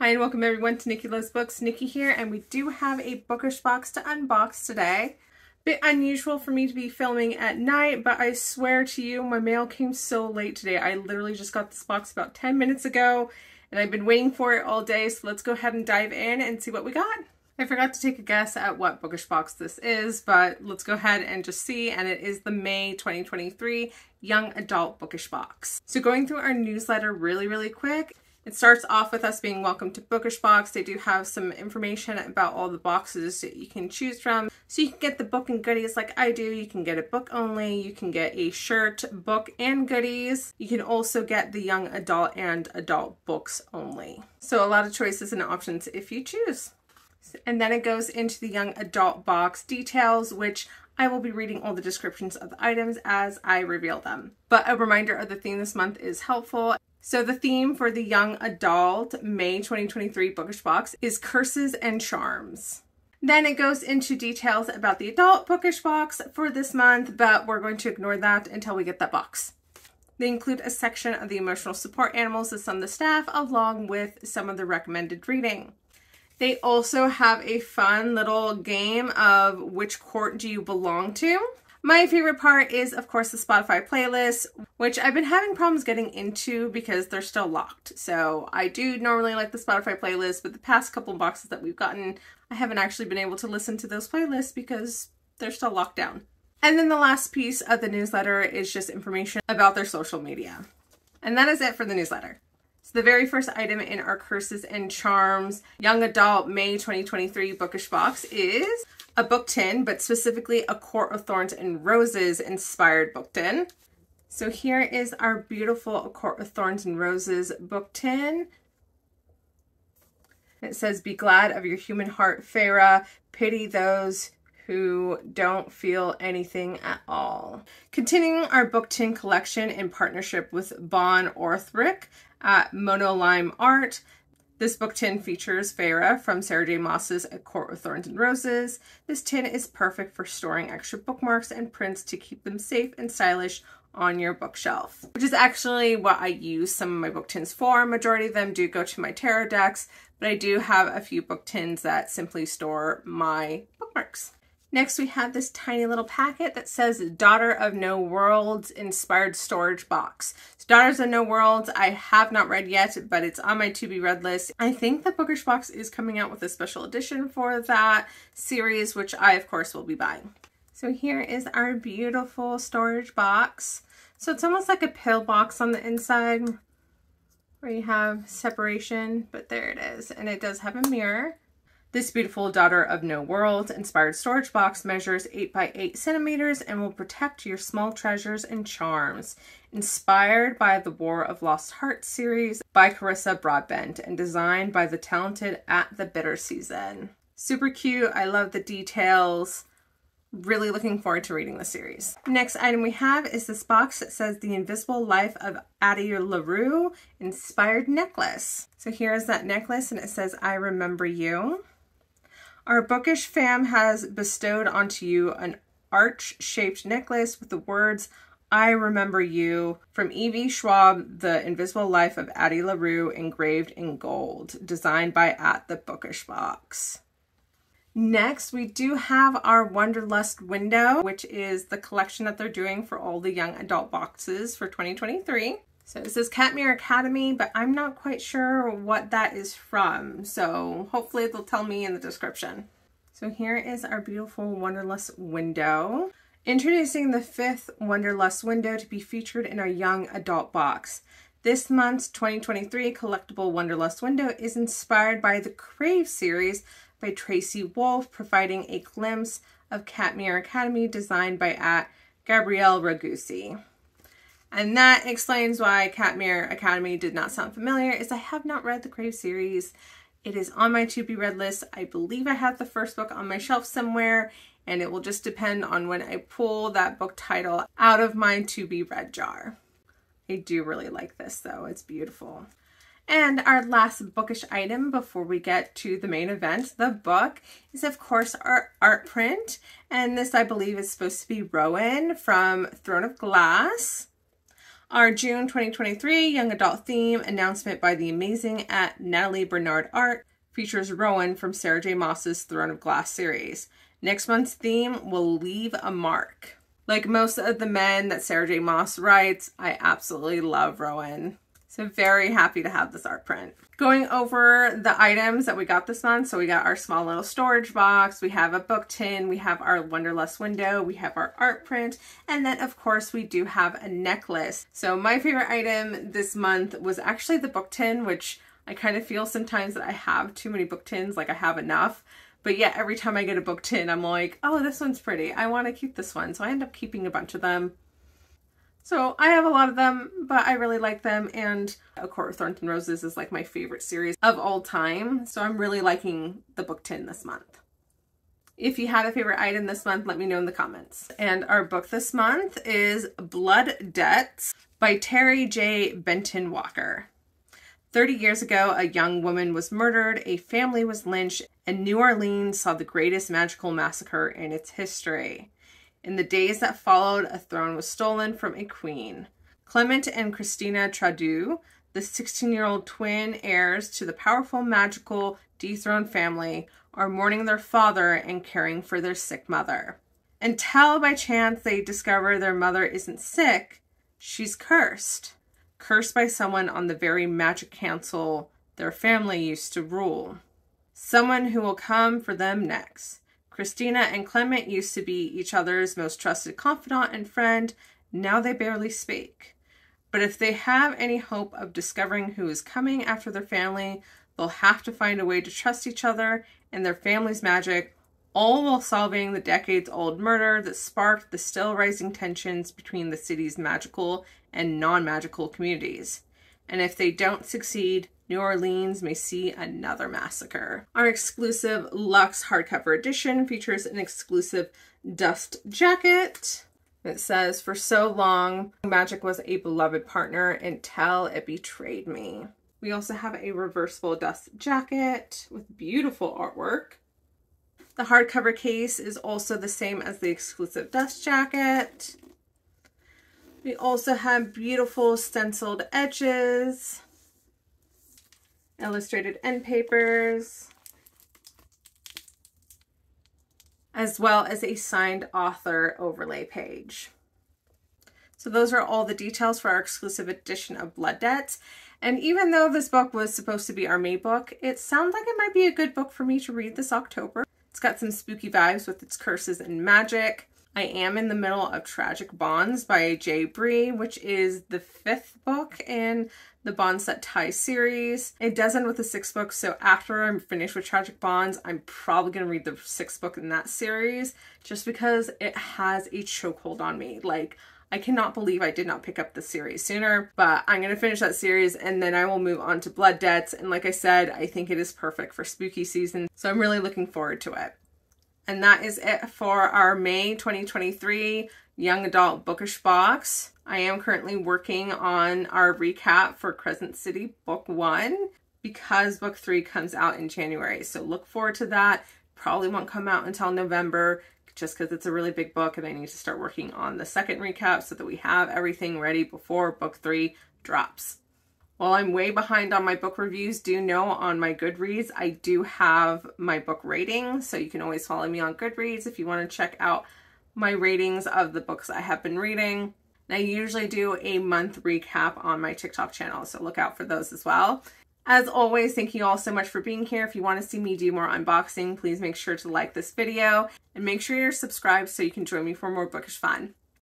Hi and welcome everyone to Nikki Loves Books. Nikki here, and we do have a bookish box to unbox today. Bit unusual for me to be filming at night, but I swear to you, my mail came so late today. I literally just got this box about 10 minutes ago, and I've been waiting for it all day, so let's go ahead and dive in and see what we got. I forgot to take a guess at what bookish box this is, but let's go ahead and just see, and it is the May 2023 Young Adult Bookish Box. So going through our newsletter really quick, it starts off with us being welcome to Bookish Box. They do have some information about all the boxes that you can choose from. So you can get the book and goodies like I do. You can get a book only. You can get a shirt, book, and goodies. You can also get the young adult and adult books only. So a lot of choices and options if you choose. And then it goes into the young adult box details, which I will be reading all the descriptions of the items as I reveal them. But a reminder of the theme this month is helpful. So the theme for the young adult May 2023 bookish box is curses and charms. Then it goes into details about the adult bookish box for this month, but we're going to ignore that until we get that box. They include a section of the emotional support animals of some of the staff, along with some of the recommended reading. They also have a fun little game of which court do you belong to. My favorite part is, of course, the Spotify playlist, which I've been having problems getting into because they're still locked. So I do normally like the Spotify playlist, but the past couple boxes that we've gotten, I haven't actually been able to listen to those playlists because they're still locked down. And then the last piece of the newsletter is just information about their social media. And that is it for the newsletter. So the very first item in our Curses and Charms Young Adult May 2023 bookish box is a book tin, but specifically a Court of Thorns and Roses inspired book tin. So here is our beautiful Court of Thorns and Roses book tin. It says, "Be glad of your human heart, Farah. Pity those who don't feel anything at all." Continuing our book tin collection in partnership with Bon Orthric at Monolime Art. This book tin features Farah from Sarah J. Maas's A Court of Thorns and Roses. This tin is perfect for storing extra bookmarks and prints to keep them safe and stylish on your bookshelf, which is actually what I use some of my book tins for. Majority of them do go to my tarot decks, but I do have a few book tins that simply store my bookmarks. Next, we have this tiny little packet that says Daughter of No Worlds inspired storage box. So Daughters of No Worlds, I have not read yet, but it's on my to-be-read list. I think the Bookish Box is coming out with a special edition for that series, which I, of course, will be buying. So here is our beautiful storage box. So it's almost like a pill box on the inside where you have separation, but there it is. And it does have a mirror. This beautiful Daughter of No Worlds inspired storage box measures 8 by 8 centimeters and will protect your small treasures and charms. Inspired by the War of Lost Hearts series by Carissa Broadbent and designed by the talented At the Bitter Season. Super cute. I love the details. Really looking forward to reading the series. Next item we have is this box that says The Invisible Life of Addie LaRue inspired necklace. So here is that necklace, and it says, "I remember you." Our bookish fam has bestowed onto you an arch-shaped necklace with the words, "I remember you," from Evie Schwab, The Invisible Life of Addie LaRue, engraved in gold, designed by At the Bookish Box. Next, we do have our Wonderlust window, which is the collection that they're doing for all the young adult boxes for 2023. So it says Catmere Academy, but I'm not quite sure what that is from. So hopefully they'll tell me in the description. So here is our beautiful Wonderlust window. Introducing the 5th Wonderlust window to be featured in our young adult box. This month's 2023 collectible Wonderlust window is inspired by the Crave series by Tracy Wolf, providing a glimpse of Catmere Academy designed by Gabrielle Ragusi. And that explains why Catmere Academy did not sound familiar, is I have not read the Crave series. It is on my to-be-read list. I believe I have the first book on my shelf somewhere, and it will just depend on when I pull that book title out of my to-be-read jar. I do really like this though. It's beautiful. And our last bookish item before we get to the main event, the book, is of course our art print. And this, I believe, is supposed to be Rowan from Throne of Glass. Our June 2023 young adult theme announcement by the amazing Natalie Bernard Art features Rowan from Sarah J. Maas's Throne of Glass series. Next month's theme will leave a mark. Like most of the men that Sarah J. Maas writes, I absolutely love Rowan. So very happy to have this art print. Going over the items that we got this month. So we got our small little storage box, we have a book tin, we have our Wonderlust window, we have our art print, and then of course we do have a necklace. So my favorite item this month was actually the book tin, which I kind of feel sometimes that I have too many book tins, like I have enough. But yeah, every time I get a book tin, I'm like, oh, this one's pretty. I want to keep this one. So I end up keeping a bunch of them. So I have a lot of them, but I really like them. And A Court of Thorns and Roses is like my favorite series of all time. So I'm really liking the book tin this month. If you had a favorite item this month, let me know in the comments. And our book this month is Blood Debts by Terry J. Benton Walker. 30 years ago, a young woman was murdered, a family was lynched, and New Orleans saw the greatest magical massacre in its history. In the days that followed, a throne was stolen from a queen. Clement and Christina Tradeau, the 16-year-old twin heirs to the powerful, magical, dethroned family, are mourning their father and caring for their sick mother. Until by chance they discover their mother isn't sick, she's cursed. Cursed by someone on the very magic council their family used to rule. Someone who will come for them next. Christina and Clement used to be each other's most trusted confidant and friend. Now they barely speak. But if they have any hope of discovering who is coming after their family, they'll have to find a way to trust each other and their family's magic, all while solving the decades-old murder that sparked the still rising tensions between the city's magical and non-magical communities. And if they don't succeed, New Orleans may see another massacre. Our exclusive Luxe hardcover edition features an exclusive dust jacket. It says, "For so long, magic was a beloved partner until it betrayed me." We also have a reversible dust jacket with beautiful artwork. The hardcover case is also the same as the exclusive dust jacket. We also have beautiful stenciled edges, illustrated end papers, as well as a signed author overlay page. So those are all the details for our exclusive edition of Blood Debts. And even though this book was supposed to be our May book, it sounds like it might be a good book for me to read this October. It's got some spooky vibes with its curses and magic. I am in the middle of Tragic Bonds by J. Bree, which is the 5th book in the Bonds That Tie series. It does end with the 6th book, so after I'm finished with Tragic Bonds, I'm probably going to read the 6th book in that series, just because it has a chokehold on me. Like, I cannot believe I did not pick up the series sooner, but I'm going to finish that series and then I will move on to Blood Debts. And like I said, I think it is perfect for spooky season, so I'm really looking forward to it. And that is it for our May 2023 Young Adult Bookish Box. I am currently working on our recap for Crescent City Book 1 because Book 3 comes out in January. So look forward to that. Probably won't come out until November just because it's a really big book and I need to start working on the second recap so that we have everything ready before Book 3 drops. While I'm way behind on my book reviews, do know on my Goodreads, I do have my book rating. So you can always follow me on Goodreads if you want to check out my ratings of the books I have been reading. And I usually do a month recap on my TikTok channel, so look out for those as well. As always, thank you all so much for being here. If you want to see me do more unboxing, please make sure to like this video and make sure you're subscribed so you can join me for more bookish fun.